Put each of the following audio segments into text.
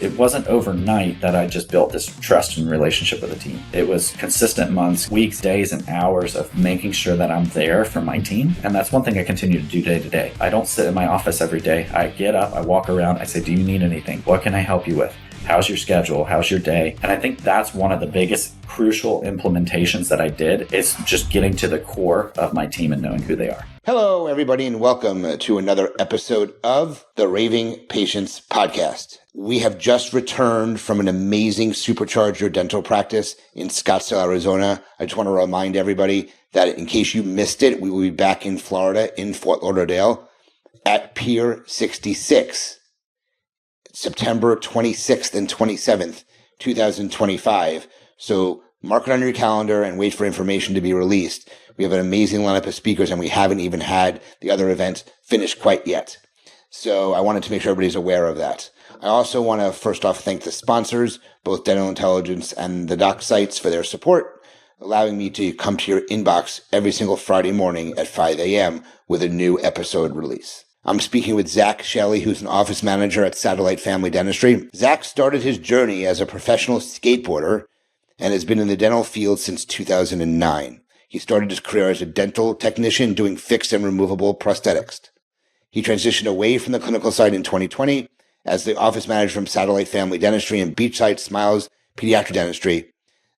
It wasn't overnight that I just built this trust and relationship with the team. It was consistent months, weeks, days, and hours of making sure that I'm there for my team. And that's one thing I continue to do day to day. I don't sit in my office every day. I get up, I walk around, I say, do you need anything? What can I help you with? How's your schedule? How's your day? And I think that's one of the biggest crucial implementations that I did is just getting to the core of my team and knowing who they are. Hello, everybody, and welcome to another episode of the Raving Patients Podcast. We have just returned from an amazing supercharger dental practice in Scottsdale, Arizona. I just want to remind everybody that in case you missed it, we will be back in Florida, in Fort Lauderdale, at Pier 66, September 26th and 27th, 2025. So mark it on your calendar and wait for information to be released. We have an amazing lineup of speakers, and we haven't even had the other event finished quite yet. So I wanted to make sure everybody's aware of that. I also want to first off thank the sponsors, both Dental Intelligence and the Doc Sites, for their support, allowing me to come to your inbox every single Friday morning at 5 a.m. with a new episode release. I'm speaking with Zach Shelley, who's an office manager at Satellite Family Dentistry. Zach started his journey as a professional skateboarder and has been in the dental field since 2009. He started his career as a dental technician doing fixed and removable prosthetics. He transitioned away from the clinical side in 2020 as the office manager from Satellite Family Dentistry and Beachside Smiles Pediatric Dentistry.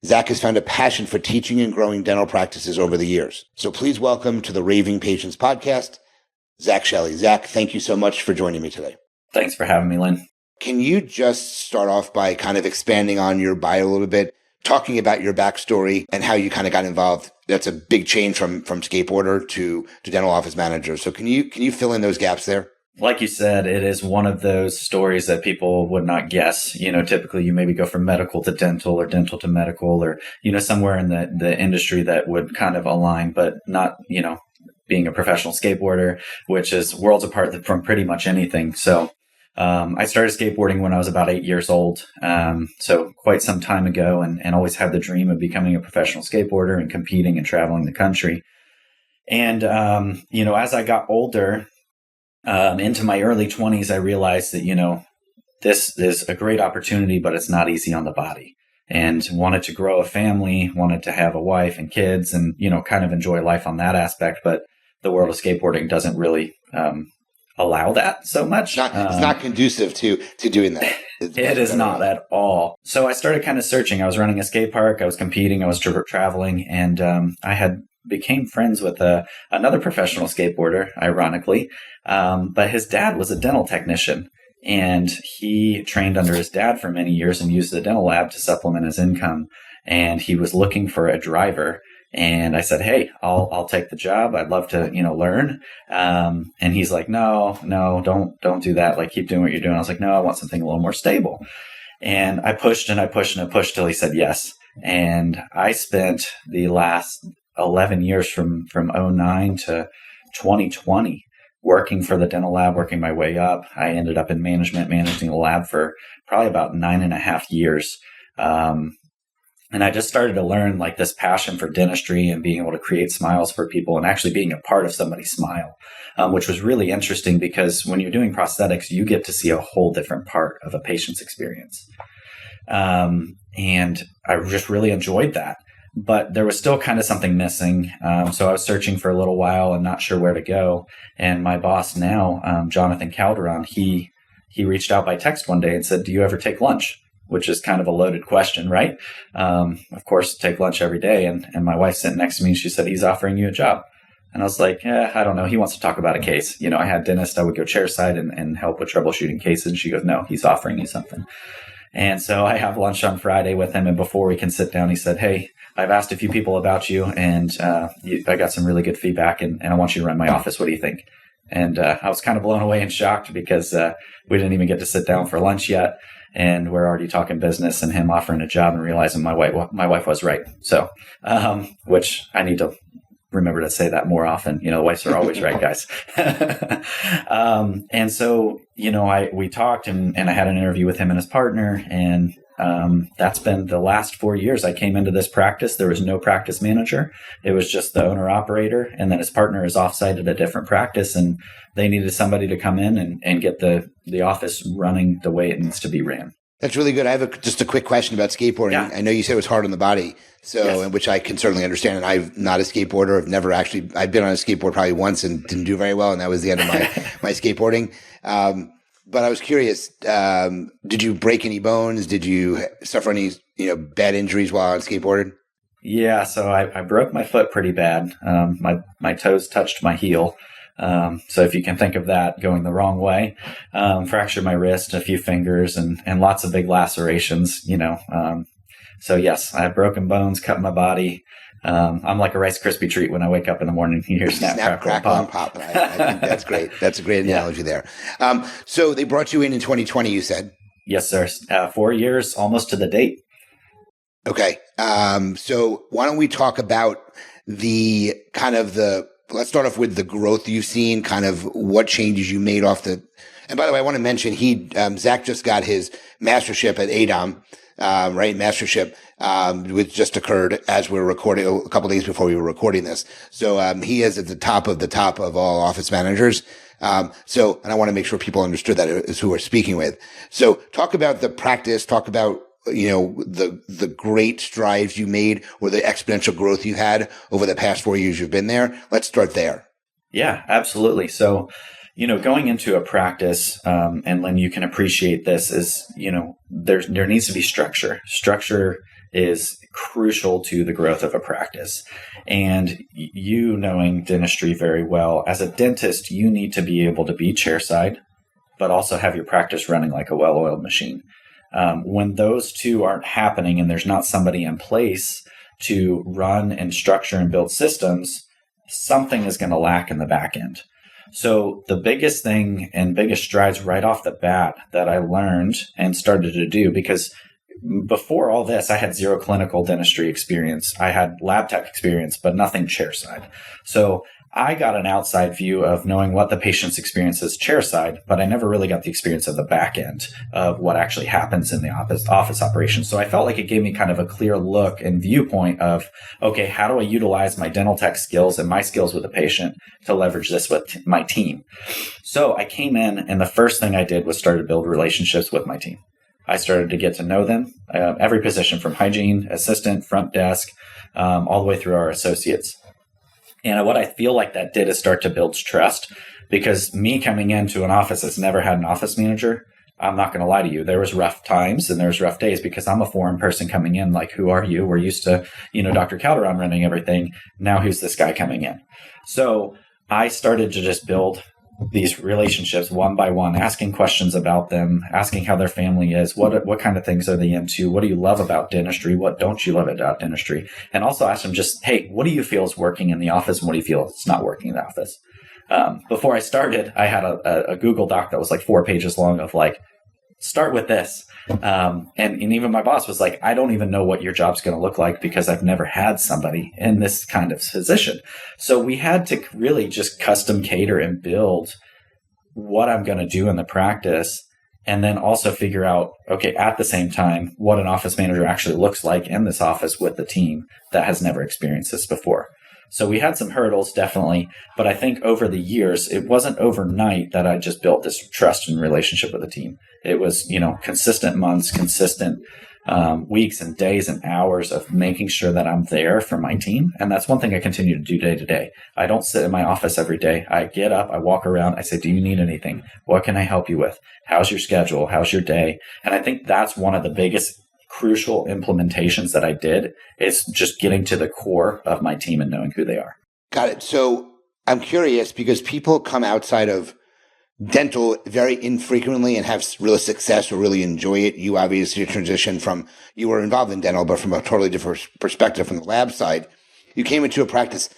Zach has found a passion for teaching and growing dental practices over the years. So please welcome to the Raving Patients Podcast, Zach Shelley. Zach, thank you so much for joining me today. Thanks for having me, Lynn. Can you just start off by kind of expanding on your bio a little bit, talking about your backstory and how you kind of got involved? That's a big change from skateboarder to dental office manager. So can you fill in those gaps there? Like you said, it is one of those stories that people would not guess. Typically you maybe go from medical to dental or dental to medical or, somewhere in the industry that would kind of align, but not, being a professional skateboarder, which is worlds apart from pretty much anything. So I started skateboarding when I was about 8 years old. So quite some time ago, and always had the dream of becoming a professional skateboarder and competing and traveling the country. And, as I got older, into my early 20s, I realized that, this is a great opportunity, but it's not easy on the body, and wanted to grow a family, wanted to have a wife and kids and, kind of enjoy life on that aspect. But the world of skateboarding doesn't really, allow that so much. It's not conducive to doing that. It is not at all. So I started kind of searching. I was running a skate park. I was competing. I was traveling, and I became friends with another professional skateboarder, ironically. But his dad was a dental technician, and he trained under his dad for many years and used the dental lab to supplement his income. And he was looking for a driver. And I said, hey, I'll take the job. I'd love to, learn. And he's like, no, don't do that. Like, keep doing what you're doing. I was like, no, I want something a little more stable. And I pushed and I pushed and I pushed till he said yes. And I spent the last 11 years from 09 to 2020 working for the dental lab, working my way up. I ended up in management, managing the lab for probably about 9.5 years. And I just started to learn like this passion for dentistry and being able to create smiles for people and actually being a part of somebody's smile, which was really interesting because when you're doing prosthetics, you get to see a whole different part of a patient's experience. And I just really enjoyed that. But there was still kind of something missing. So I was searching for a little while and not sure where to go. And my boss now, Jonathan Calderon, he reached out by text one day and said, do you ever take lunch? Which is kind of a loaded question, right? Of course, take lunch every day. And my wife sitting next to me and she said, he's offering you a job. And I was like, I don't know. He wants to talk about a case. I had dentists. I would go chairside and help with troubleshooting cases. And she goes, no, he's offering you something. And so I have lunch on Friday with him. And before we can sit down, he said, hey, I've asked a few people about you and I got some really good feedback and I want you to run my office. What do you think? And I was kind of blown away and shocked because we didn't even get to sit down for lunch yet. And we're already talking business and him offering a job and realizing my wife was right. So, which I need to remember to say that more often. Wives are always right, guys. And so, we talked and I had an interview with him and his partner. And that's been the last 4 years. I came into this practice. There was no practice manager. It was just the owner operator. And then his partner is offsite at a different practice. And they needed somebody to come in and get the office running the way it needs to be ran. That's really good. I have just a quick question about skateboarding. Yeah. I know you said it was hard on the body, Yes. which I can certainly understand. And I'm not a skateboarder. I've been on a skateboard probably once and didn't do very well. And that was the end of my skateboarding. But I was curious, did you break any bones? Did you suffer any, bad injuries while on skateboarding? Yeah, so I broke my foot pretty bad. My toes touched my heel. So if you can think of that going the wrong way, fractured my wrist, a few fingers, and lots of big lacerations, So yes, I have broken bones, cut my body. I'm like a Rice Krispie treat when I wake up in the morning. You hear snap, crackle, and pop. I think that's great. That's a great analogy there. So they brought you in 2020, you said? Yes, sir. 4 years, almost to the date. Okay. So why don't we talk about let's start off with the growth you've seen, kind of what changes you made and by the way, I want to mention Zach just got his mastership at ADOM, right? Mastership, which just occurred as we're recording a couple of days before we were recording this. So, he is at the top of all office managers. And I want to make sure people understood that is who we're speaking with. So talk about the practice, talk about the great strides you made or the exponential growth you had over the past 4 years you've been there. Let's start there. Yeah, absolutely. So, going into a practice, and Lynn, you can appreciate this is, there needs to be structure. Structure is crucial to the growth of a practice. And knowing dentistry very well, as a dentist, you need to be able to be chairside, but also have your practice running like a well-oiled machine. When those two aren't happening and there's not somebody in place to run and structure and build systems, something is going to lack in the back end. So the biggest thing and biggest strides right off the bat that I learned and started to do, because before all this, I had zero clinical dentistry experience. I had lab tech experience, but nothing chairside. So I got an outside view of knowing what the patient's experience is chairside, but I never really got the experience of the back end of what actually happens in the office operations. So I felt like it gave me kind of a clear look and viewpoint of, okay, how do I utilize my dental tech skills and my skills with the patient to leverage this with my team? So I came in, and the first thing I did was start to build relationships with my team. I started to get to know them, every position from hygiene, assistant, front desk, all the way through our associates. And what I feel like that did is start to build trust, because me coming into an office that's never had an office manager, I'm not going to lie to you. There was rough times and there was rough days because I'm a foreign person coming in. Like, who are you? We're used to, Dr. Calderon running everything. Now who's this guy coming in? So I started to just build these relationships one by one, asking questions about them, asking how their family is, what kind of things are they into, what do you love about dentistry, what don't you love about dentistry, and also ask them just, hey, what do you feel is working in the office and what do you feel is not working in the office? Before I started, I had a Google Doc that was like 4 pages long of like, start with this. And even my boss was like, I don't even know what your job's going to look like because I've never had somebody in this kind of position. So we had to really just custom cater and build what I'm going to do in the practice. And then also figure out, okay, at the same time, what an office manager actually looks like in this office with the team that has never experienced this before. So we had some hurdles, definitely. But I think over the years, it wasn't overnight that I just built this trust and relationship with the team. It was, consistent months, consistent weeks and days and hours of making sure that I'm there for my team. And that's one thing I continue to do day to day. I don't sit in my office every day. I get up, I walk around, I say, do you need anything? What can I help you with? How's your schedule? How's your day? And I think that's one of the biggest crucial implementations that I did, is just getting to the core of my team and knowing who they are. Got it. So I'm curious, because people come outside of dental very infrequently and have real success or really enjoy it. You obviously transitioned from, you were involved in dental, but from a totally different perspective from the lab side. You came into a practice.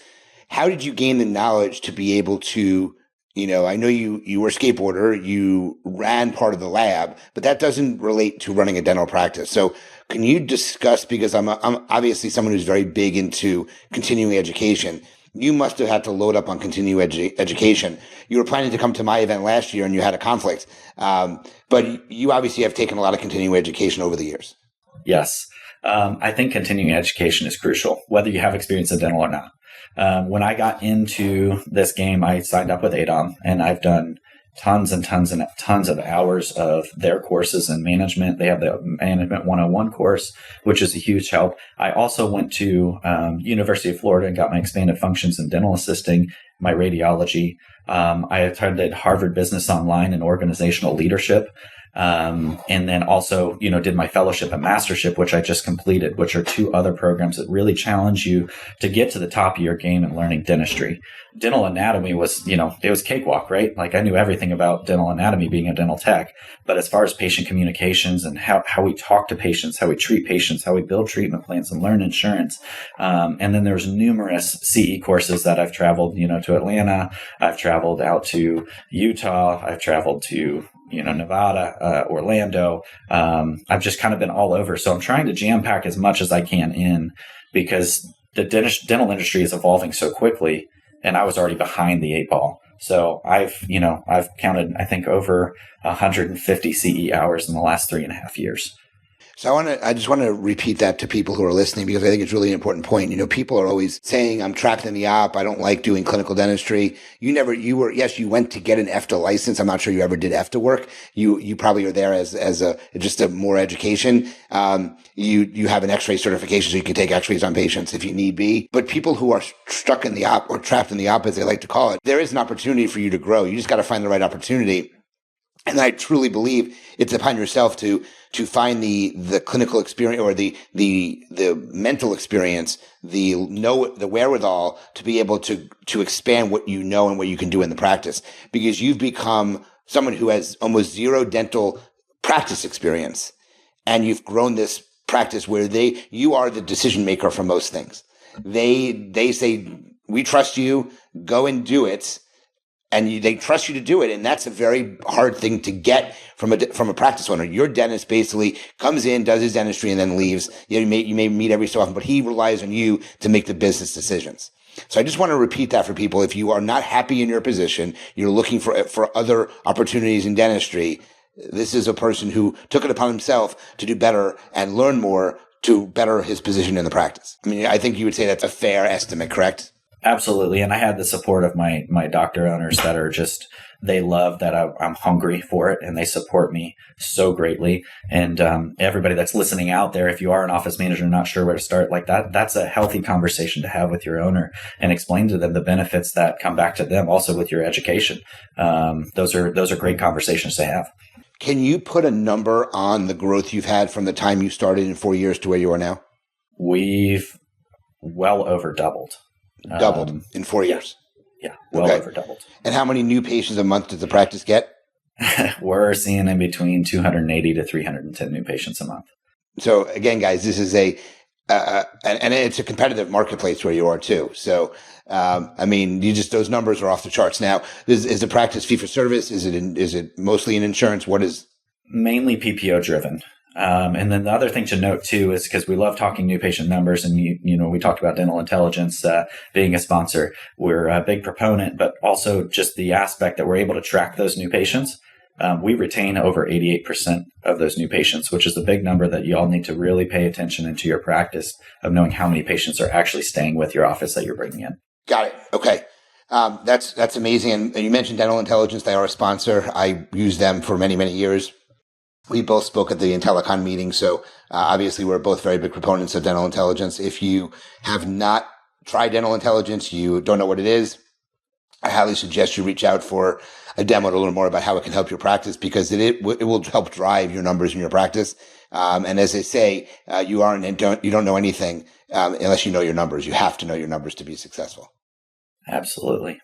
How did you gain the knowledge to be able to, I know you were a skateboarder, you ran part of the lab, but that doesn't relate to running a dental practice. So can you discuss, because I'm obviously someone who's very big into continuing education. You must have had to load up on continuing education. You were planning to come to my event last year and you had a conflict. But you obviously have taken a lot of continuing education over the years. Yes. I think continuing education is crucial, whether you have experience in dental or not. When I got into this game, I signed up with ADOM, and I've done tons and tons and tons of hours of their courses in management. They have the Management 101 course, which is a huge help. I also went to University of Florida and got my expanded functions in dental assisting, my radiology. I attended Harvard Business Online and organizational leadership. And then also, did my fellowship and mastership, which I just completed, which are two other programs that really challenge you to get to the top of your game in learning dentistry. Dental anatomy was, it was cakewalk, right? Like I knew everything about dental anatomy being a dental tech, but as far as patient communications and how we talk to patients, how we treat patients, how we build treatment plans and learn insurance. And then there's numerous CE courses that I've traveled, to Atlanta. I've traveled out to Utah. I've traveled to Nevada, Orlando. I've just kind of been all over. So I'm trying to jam pack as much as I can in because the dental industry is evolving so quickly and I was already behind the 8 ball. So I've counted, I think, over 150 CE hours in the last 3.5 years. So I just want to repeat that to people who are listening because I think it's really an important point. People are always saying, I'm trapped in the op. I don't like doing clinical dentistry. Yes, you went to get an EFTA license. I'm not sure you ever did EFTA work. You probably are there as just a more education. You have an x-ray certification so you can take x-rays on patients if you need be. But people who are stuck in the op or trapped in the op, as they like to call it, there is an opportunity for you to grow. You just got to find the right opportunity. And I truly believe it's upon yourself to find the clinical experience or the mental experience, the wherewithal to be able to expand what you know and what you can do in the practice, because you've become someone who has almost zero dental practice experience, and you've grown this practice where you are the decision maker for most things. They say, we trust you, go and do it. And they trust you to do it. And that's a very hard thing to get from a practice owner. Your dentist basically comes in, does his dentistry, and then leaves. You may meet every so often, but he relies on you to make the business decisions. So I just want to repeat that for people. If you are not happy in your position, you're looking for other opportunities in dentistry, this is a person who took it upon himself to do better and learn more to better his position in the practice. I mean, I think you would say that's a fair estimate, correct? Absolutely. And I had the support of my doctor owners that are just, they love that I'm hungry for it and they support me so greatly. And everybody that's listening out there, if you are an office manager and not sure where to start, like that's a healthy conversation to have with your owner and explain to them the benefits that come back to them also with your education. Those are great conversations to have. Can you put a number on the growth you've had from the time you started in 4 years to where you are now? We've well over doubled. Doubled in 4 years. Yeah, well over doubled. And how many new patients a month does the practice get? We're seeing in between 280 to 310 new patients a month. So again, guys, this is and it's a competitive marketplace where you are too. So, I mean, those numbers are off the charts. Now, is the practice fee for service? Is it mostly in insurance? What is? Mainly PPO driven. And then the other thing to note too is because we love talking new patient numbers, and we talked about Dental Intelligence being a sponsor. We're a big proponent, but also just the aspect that we're able to track those new patients. We retain over 88% of those new patients, which is a big number that you all need to really pay attention into your practice of knowing how many patients are actually staying with your office that you're bringing in. Got it. Okay. That's amazing. And you mentioned Dental Intelligence. They are a sponsor. I used them for many, many years. We both spoke at the IntelliCon meeting, so obviously we're both very big proponents of Dental Intelligence. If you have not tried Dental Intelligence, you don't know what it is, I highly suggest you reach out for a demo to learn more about how it can help your practice, because it will help drive your numbers in your practice. And as they say, you don't know anything unless you know your numbers. You have to know your numbers to be successful. Absolutely.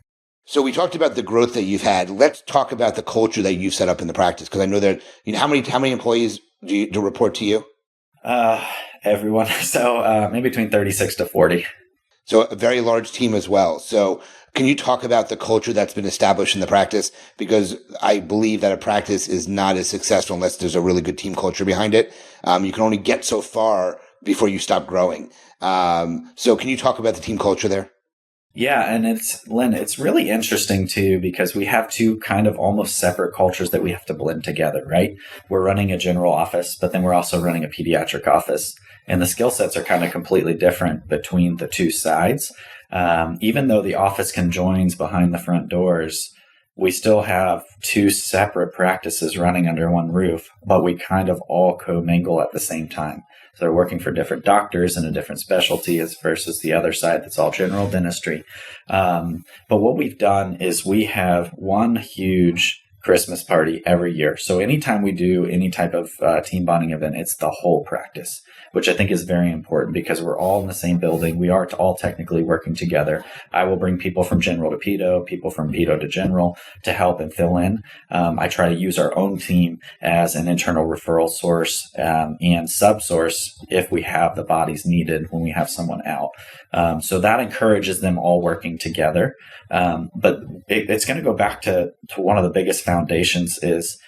So we talked about the growth that you've had. Let's talk about the culture that you've set up in the practice, because I know that how many employees do report to you? Everyone. So maybe between 36 to 40. So a very large team as well. So can you talk about the culture that's been established in the practice? Because I believe that a practice is not as successful unless there's a really good team culture behind it. You can only get so far before you stop growing. So can you talk about the team culture there? Yeah, and it's really interesting too, because we have two kind of almost separate cultures that we have to blend together, right? We're running a general office, but then we're also running a pediatric office. And the skill sets are kind of completely different between the two sides. Even though the office conjoins behind the front doors, we still have two separate practices running under one roof, but we kind of all commingle at the same time. So they're working for different doctors in a different specialty as versus the other side that's all general dentistry. But what we've done is we have one huge Christmas party every year. So anytime we do any type of team bonding event, it's the whole practice, which I think is very important because we're all in the same building. We are all technically working together. I will bring people from general to pedo, people from pedo to general to help and fill in. I try to use our own team as an internal referral source and sub-source if we have the bodies needed when we have someone out. So that encourages them all working together. But it's going to go back to one of the biggest foundations is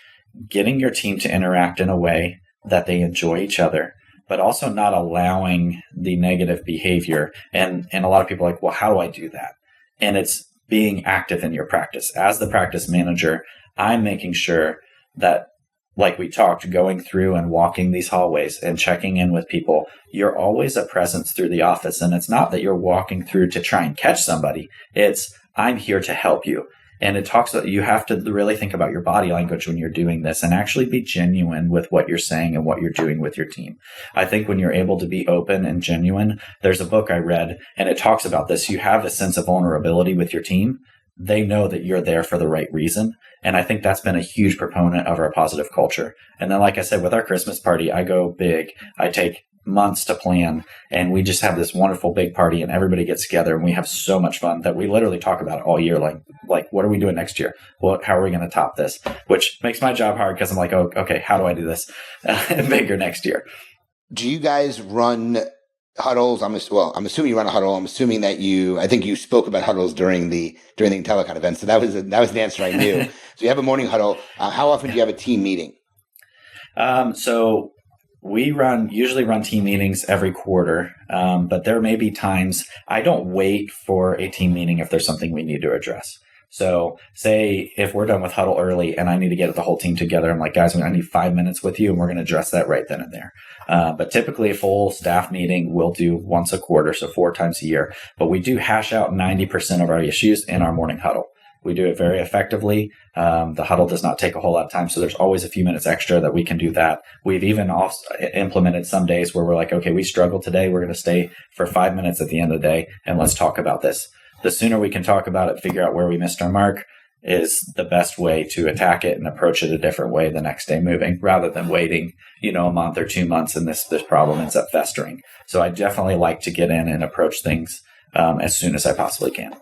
getting your team to interact in a way that they enjoy each other, but also not allowing the negative behavior. And a lot of people are like, well, how do I do that? And it's being active in your practice. As the practice manager, I'm making sure that, like we talked, going through and walking these hallways and checking in with people, you're always a presence through the office. And it's not that you're walking through to try and catch somebody. It's, I'm here to help you. And it talks about you have to really think about your body language when you're doing this and actually be genuine with what you're saying and what you're doing with your team. I think when you're able to be open and genuine, there's a book I read and it talks about this. You have a sense of vulnerability with your team. They know that you're there for the right reason. And I think that's been a huge proponent of our positive culture. And then, like I said, with our Christmas party, I go big. I take months to plan and we just have this wonderful big party and everybody gets together and we have so much fun that we literally talk about it all year. Like what are we doing next year? How are we going to top this? Which makes my job hard because I'm like, oh, okay, how do I do this bigger next year? Do you guys run huddles? I'm assuming you run a huddle. I'm assuming that I think you spoke about huddles during the IntelliCon event. So that was the answer I knew. So you have a morning huddle. How often do you have a team meeting? So we usually run team meetings every quarter, but there may be times I don't wait for a team meeting if there's something we need to address. So say if we're done with huddle early and I need to get the whole team together, I'm like, guys, I need 5 minutes with you and we're going to address that right then and there. But typically a full staff meeting we'll do once a quarter, so 4 times a year. But we do hash out 90% of our issues in our morning huddle. We do it very effectively. The huddle does not take a whole lot of time, so there's always a few minutes extra that we can do that. We've even implemented some days where we're like, okay, we struggled today. We're going to stay for 5 minutes at the end of the day, and let's talk about this. The sooner we can talk about it, figure out where we missed our mark, is the best way to attack it and approach it a different way the next day moving, rather than waiting, a month or 2 months and this problem ends up festering. So I definitely like to get in and approach things as soon as I possibly can.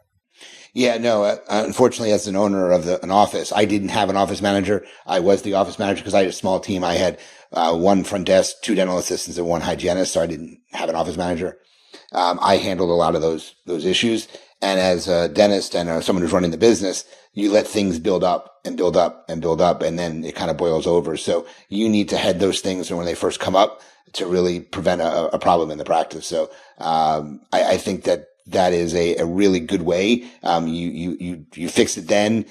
Yeah, no, unfortunately, as an owner of an office, I didn't have an office manager. I was the office manager because I had a small team. I had 1 front desk, 2 dental assistants, and 1 hygienist, so I didn't have an office manager. I handled a lot of those issues. And as a dentist and someone who's running the business, you let things build up and build up and build up, and then it kind of boils over. So you need to head those things when they first come up to really prevent a problem in the practice. So I think that is a really good way. You fix it then.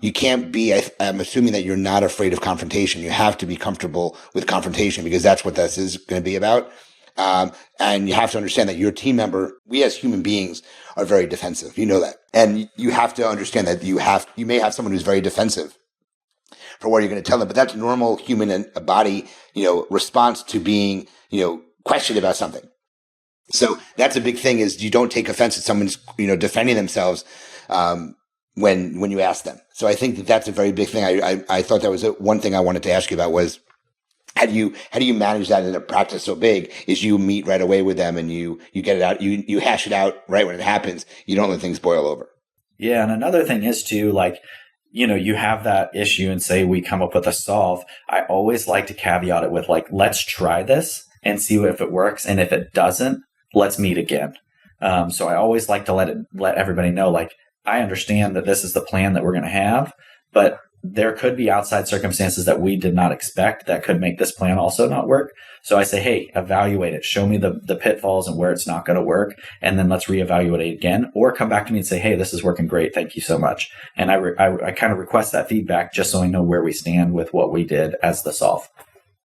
You can't be, I'm assuming that you're not afraid of confrontation. You have to be comfortable with confrontation because that's what this is going to be about. And you have to understand that your team member, we as human beings are very defensive. You know that. And you have to understand that you may have someone who's very defensive for what you're going to tell them, but that's normal human and body, response to being, questioned about something. So that's a big thing is you don't take offense at someone's, defending themselves, when you ask them. So I think that's a very big thing. I thought that was one thing I wanted to ask you about was, how do you manage that in a practice so big is you meet right away with them and you get it out, you hash it out right when it happens. You don't let things boil over. Yeah. And another thing is too, you have that issue and say we come up with a solve. I always like to caveat it with let's try this and see if it works. And if it doesn't, let's meet again. So I always like to let everybody know, I understand that this is the plan that we're going to have, but there could be outside circumstances that we did not expect that could make this plan also not work. So I say, hey, evaluate it. Show me the pitfalls and where it's not going to work. And then let's reevaluate it again, or come back to me and say, hey, this is working great. Thank you so much. And I kind of request that feedback just so I know where we stand with what we did as the solve.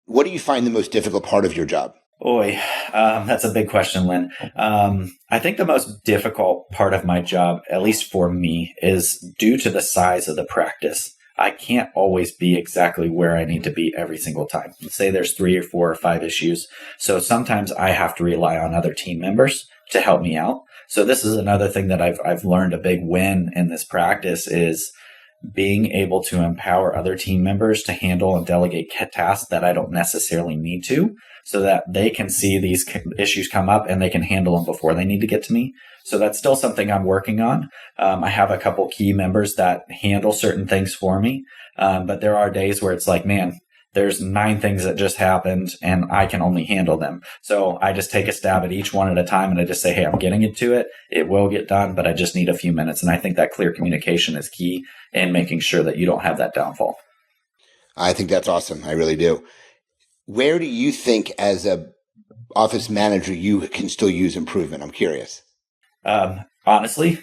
What do you find the most difficult part of your job? Oy, that's a big question, Lynn. I think the most difficult part of my job, at least for me, is due to the size of the practice. I can't always be exactly where I need to be every single time. Say there's 3 or 4 or 5 issues. So sometimes I have to rely on other team members to help me out. So this is another thing that I've learned a big win in this practice is being able to empower other team members to handle and delegate tasks that I don't necessarily need to, so that they can see these issues come up and they can handle them before they need to get to me. So that's still something I'm working on. I have a couple key members that handle certain things for me. But there are days where it's like, man, there's 9 things that just happened and I can only handle them. So I just take a stab at each one at a time and I just say, hey, I'm getting into it. It will get done, but I just need a few minutes. And I think that clear communication is key in making sure that you don't have that downfall. I think that's awesome. I really do. Where do you think as a office manager you can still use improvement? I'm curious. Honestly,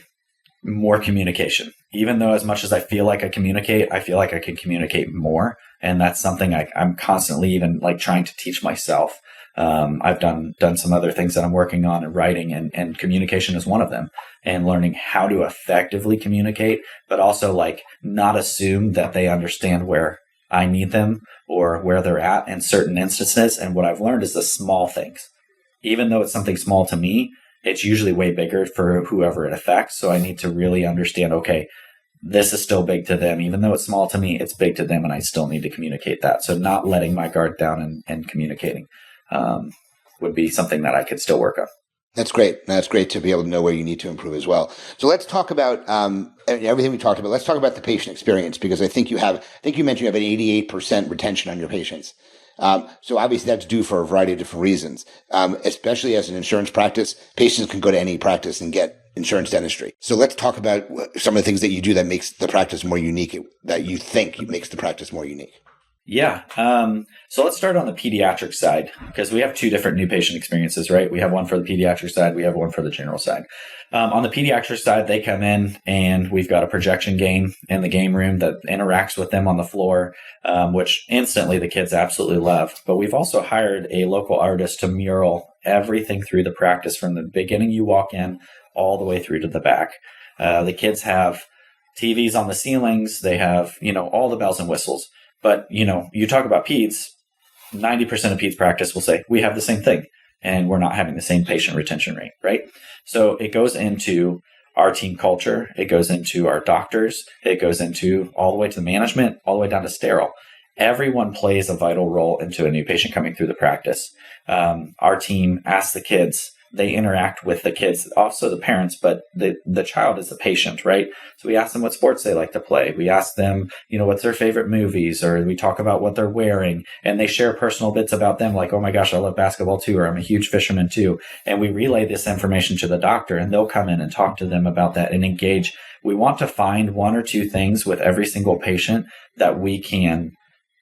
more communication. Even though as much as I feel like I communicate, I feel like I can communicate more. And that's something I'm constantly even like trying to teach myself. I've done some other things that I'm working on and writing, and communication is one of them, and learning how to effectively communicate, but also like not assume that they understand where I need them or where they're at in certain instances. And what I've learned is the small things. Even though it's something small to me, it's usually way bigger for whoever it affects. So I need to really understand, okay, this is still big to them. Even though it's small to me, it's big to them, and I still need to communicate that. So not letting my guard down and communicating would be something that I could still work on. That's great. That's great to be able to know where you need to improve as well. So let's talk about everything we talked about. Let's talk about the patient experience, because I think you mentioned you have an 88% retention on your patients. So obviously that's due for a variety of different reasons. Especially as an insurance practice, patients can go to any practice and get insurance dentistry. So let's talk about some of the things that you do that makes the practice more unique, that you think makes the practice more unique. Yeah. So let's start on the pediatric side, because we have 2 different new patient experiences, right? We have one for the pediatric side. We have one for the general side. On the pediatric side, they come in and we've got a projection game in the game room that interacts with them on the floor, which instantly the kids absolutely love. But we've also hired a local artist to mural everything through the practice from the beginning you walk in all the way through to the back. The kids have TVs on the ceilings. They have, all the bells and whistles. But, you talk about peds, 90% of peds practice will say, we have the same thing, and we're not having the same patient retention rate, right? So it goes into our team culture. It goes into our doctors. It goes into all the way to the management, all the way down to sterile. Everyone plays a vital role into a new patient coming through the practice. Our team asks the kids. They interact with the kids, also the parents, but the child is the patient, right? So we ask them what sports they like to play. We ask them, what's their favorite movies, or we talk about what they're wearing, and they share personal bits about them, like, oh my gosh, I love basketball too, or I'm a huge fisherman too. And we relay this information to the doctor, and they'll come in and talk to them about that and engage. We want to find 1 or 2 things with every single patient that we can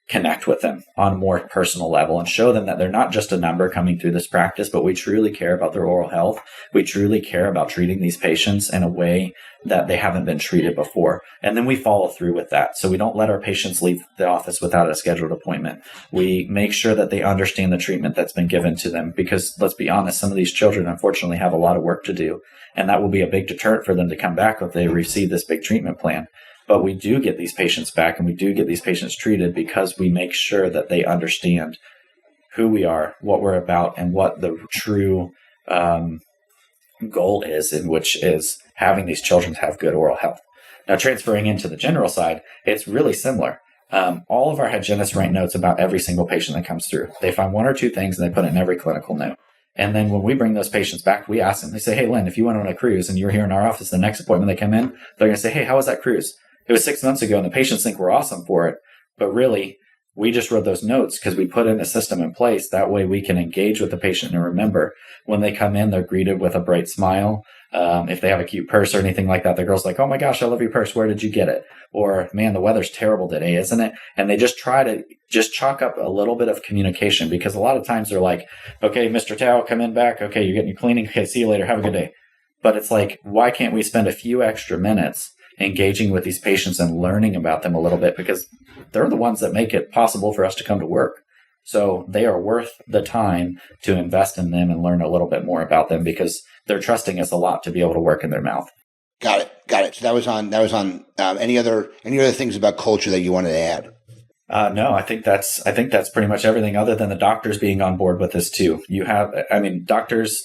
connect with them on a more personal level and show them that they're not just a number coming through this practice, but we truly care about their oral health. We truly care about treating these patients in a way that they haven't been treated before. And then we follow through with that. So we don't let our patients leave the office without a scheduled appointment. We make sure that they understand the treatment that's been given to them, because let's be honest, some of these children unfortunately have a lot of work to do. And that will be a big deterrent for them to come back if they receive this big treatment plan. But we do get these patients back, and we do get these patients treated because we make sure that they understand who we are, what we're about, and what the true goal is, in which is having these children have good oral health. Now, transferring into the general side, it's really similar. All of our hygienists write notes about every single patient that comes through. They find 1 or 2 things, and they put it in every clinical note. And then when we bring those patients back, we ask them, they say, hey, Lynn, if you went on a cruise and you're here in our office, the next appointment they come in, they're going to say, hey, how was that cruise? It was 6 months ago, and the patients think we're awesome for it. But really, we just wrote those notes because we put in a system in place. That way we can engage with the patient and remember when they come in, they're greeted with a bright smile. If they have a cute purse or anything like that, the girl's like, oh my gosh, I love your purse. Where did you get it? Or, man, the weather's terrible today, isn't it? And they just try to just chalk up a little bit of communication, because a lot of times they're like, okay, Mr. Tao, come in back. Okay, you're getting your cleaning. Okay, see you later. Have a good day. But it's like, why can't we spend a few extra minutes engaging with these patients and learning about them a little bit, because they're the ones that make it possible for us to come to work. So they are worth the time to invest in them and learn a little bit more about them because they're trusting us a lot to be able to work in their mouth. Got it. So that was on any other things about culture that you wanted to add? No, I think that's pretty much everything other than the doctors being on board with this too. Doctors,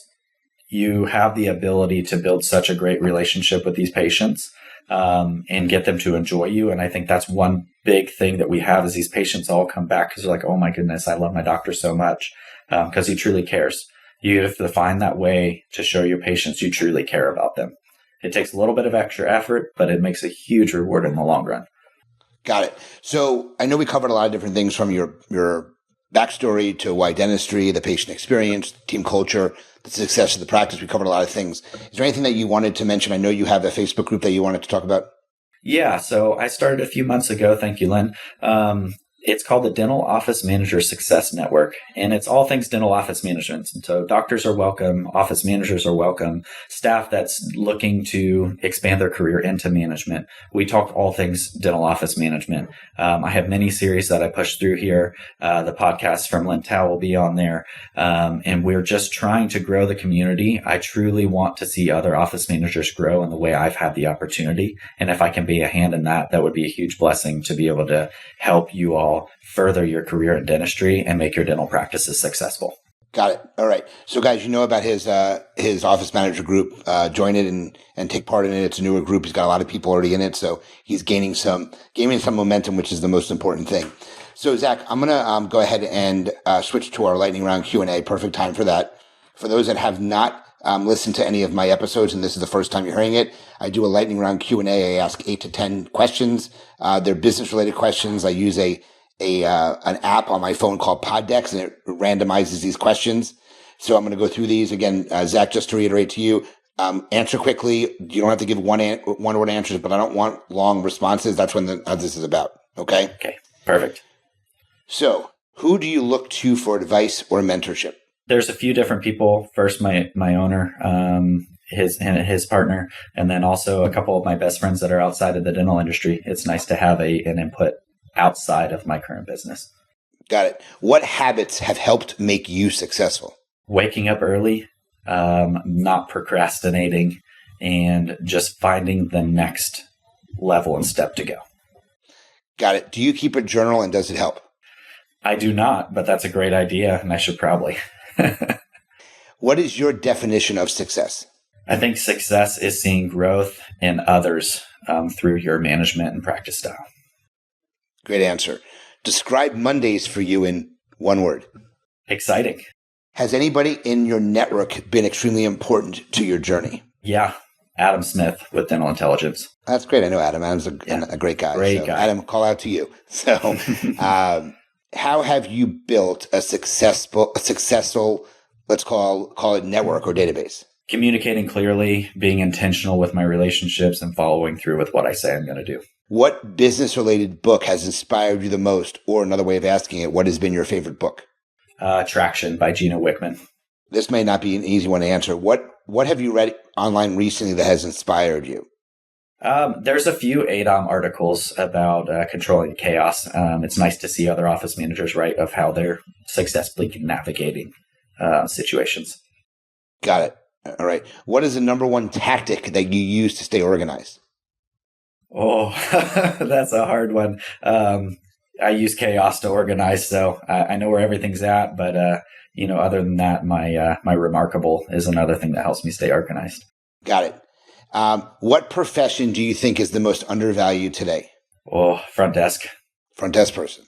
you have the ability to build such a great relationship with these patients and get them to enjoy you. And I think that's one big thing that we have is these patients all come back because they're like, oh my goodness, I love my doctor so much because he truly cares. You have to find that way to show your patients you truly care about them. It takes a little bit of extra effort, but it makes a huge reward in the long run. Got it. So I know we covered a lot of different things from your backstory to why dentistry, the patient experience, team culture, the success of the practice. We covered a lot of things. Is there anything that you wanted to mention? I know you have a Facebook group that you wanted to talk about. Yeah. So I started a few months ago. Thank you, Lynn. It's called the Dental Office Manager Success Network, and it's all things dental office management. And so doctors are welcome, office managers are welcome, staff that's looking to expand their career into management. We talk all things dental office management. I have many series that I push through here. The podcast from Lynn Tao will be on there. And we're just trying to grow the community. I truly want to see other office managers grow in the way I've had the opportunity. And if I can be a hand in that, that would be a huge blessing to be able to help you all further your career in dentistry and make your dental practices successful. Got it. All right. So guys, you know about his office manager group. Join it and take part in it. It's a newer group. He's got a lot of people already in it. So he's gaining some momentum, which is the most important thing. So Zach, I'm going to go ahead and switch to our lightning round Q&A. Perfect time for that. For those that have not listened to any of my episodes, and this is the first time you're hearing it, I do a lightning round Q&A. I ask 8 to 10 questions. They're business related questions. I use an app on my phone called Poddex, and it randomizes these questions. So I'm going to go through these again. Zach, just to reiterate to you, answer quickly. You don't have to give one word answers, but I don't want long responses. That's what this is about. Okay. Okay. Perfect. So who do you look to for advice or mentorship? There's a few different people. First, my owner, his partner, and then also a couple of my best friends that are outside of the dental industry. It's nice to have an input outside of my current business. Got it. What habits have helped make you successful? Waking up early, not procrastinating, and just finding the next level and step to go. Got it. Do you keep a journal, and does it help? I do not, but that's a great idea, and I should probably. What is your definition of success? I think success is seeing growth in others through your management and practice style. Great answer. Describe Mondays for you in one word. Exciting. Has anybody in your network been extremely important to your journey? Yeah. Adam Smith with Dental Intelligence. That's great. I know Adam. Adam's a great guy. Great guy. Adam, call out to you. So how have you built a successful, let's call it network or database? Communicating clearly, being intentional with my relationships, and following through with what I say I'm going to do. What business-related book has inspired you the most? Or another way of asking it, what has been your favorite book? Traction by Gino Wickman. This may not be an easy one to answer. What have you read online recently that has inspired you? There's a few ADOM articles about controlling chaos. It's nice to see other office managers write of how they're successfully navigating situations. Got it. All right. What is the number one tactic that you use to stay organized? Oh, that's a hard one. I use chaos to organize, so I know where everything's at. But other than that, my Remarkable is another thing that helps me stay organized. Got it. What profession do you think is the most undervalued today? Oh, front desk. Front desk person.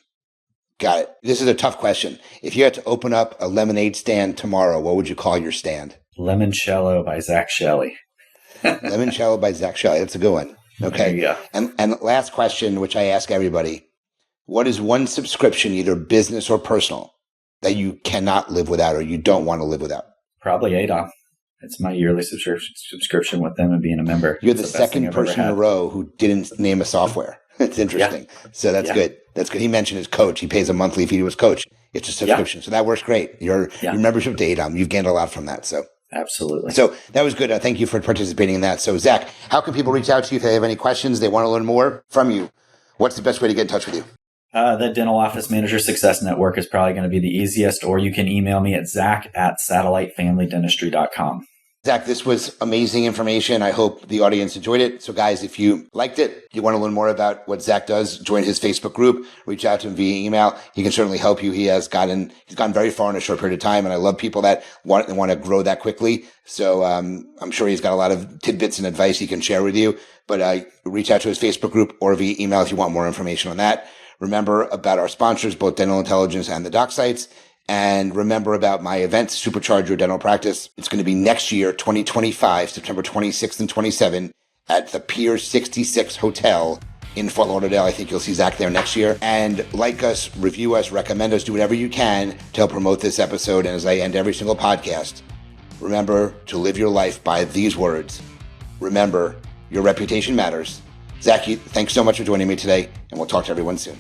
Got it. This is a tough question. If you had to open up a lemonade stand tomorrow, what would you call your stand? Limoncello by Zach Shelley. Limoncello by Zach Shelley. That's a good one. Okay. Yeah. And last question, which I ask everybody, what is one subscription, either business or personal, that you cannot live without or you don't want to live without? Probably ADOM. It's my yearly subscription with them and being a member. You're the second person in a row who didn't name a software. It's interesting. Yeah. So that's good. That's good. He mentioned his coach. He pays a monthly fee to his coach. It's a subscription. Yeah. So that works great. Your membership to ADOM, you've gained a lot from that. So absolutely. So that was good. Thank you for participating in that. So Zach, how can people reach out to you if they have any questions, they want to learn more from you? What's the best way to get in touch with you? The Dental Office Manager Success Network is probably going to be the easiest, or you can email me at zach@satellitefamilydentistry.com. Zach, this was amazing information. I hope the audience enjoyed it. So guys, if you liked it, you want to learn more about what Zach does, join his Facebook group, reach out to him via email. He can certainly help you. He's gone very far in a short period of time. And I love people that want to grow that quickly. So, I'm sure he's got a lot of tidbits and advice he can share with you, but, reach out to his Facebook group or via email if you want more information on that. Remember about our sponsors, both Dental Intelligence and the Doc Sites. And remember about my event, Supercharge Your Dental Practice. It's going to be next year, 2025, September 26th and 27th at the Pier 66 Hotel in Fort Lauderdale. I think you'll see Zach there next year. And like us, review us, recommend us, do whatever you can to help promote this episode. And as I end every single podcast, remember to live your life by these words. Remember, your reputation matters. Zachy, thanks so much for joining me today, and we'll talk to everyone soon.